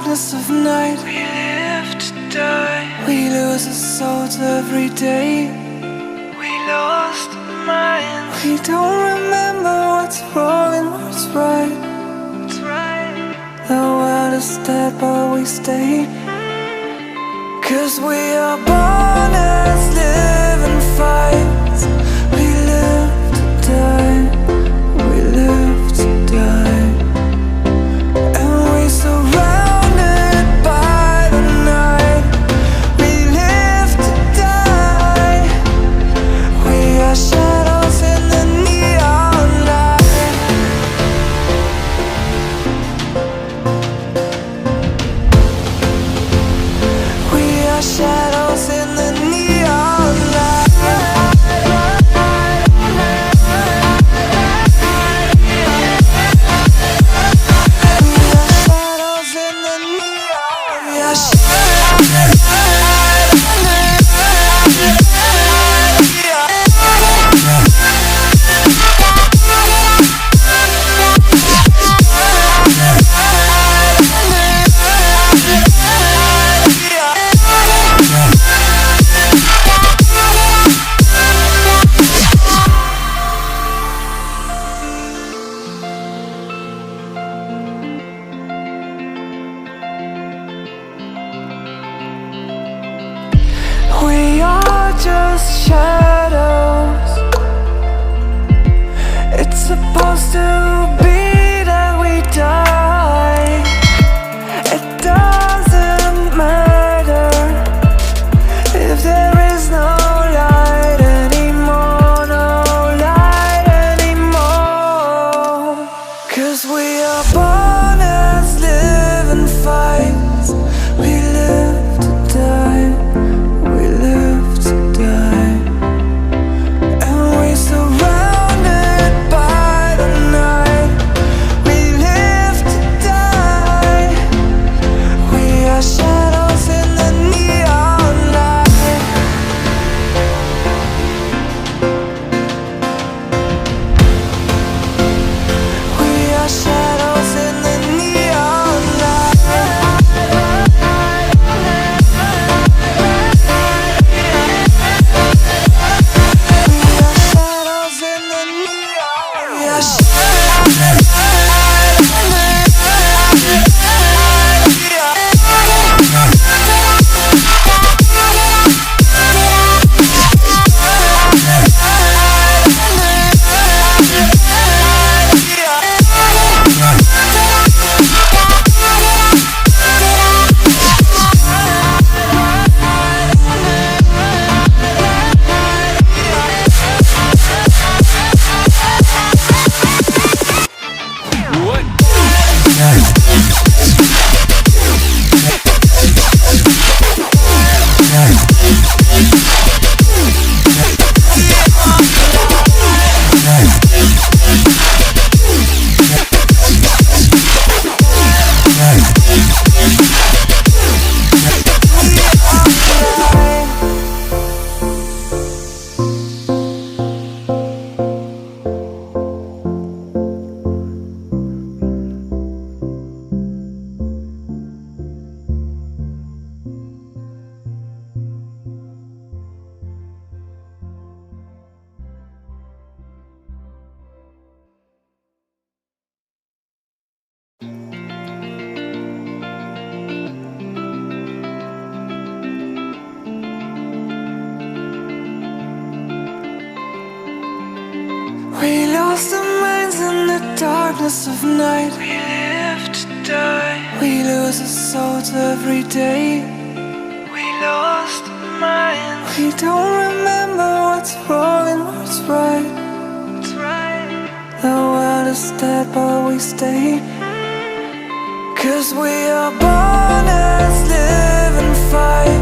darkness of night. We live to die. We lose our souls every day. We lost our minds. We don't remember what's wrong and what's right. It's right. The world is dead but we stay. 'Cause we are born as living fights. We live to die. We live to die. And we surrounded by the night. We live to die. We are shadows in the neon light. We are shadows in the neon light. We are shadows in the neon. We are We are just shadows. It's supposed to be that we die. It doesn't matter if there is no light anymore, no light anymore. 'Cause we are born as living fights. We live to die. We live to die. And we surrounded by the night. We live to die. We are shadows in the neon light. We are shadows in the neon light. We are shadows in the neon. We are We lost our minds in the darkness of night. We live to die. We lose our souls every day. We lost our minds. We don't remember what's wrong and what's right. It's right. The world is dead but we stay. 'Cause we are born as living fights.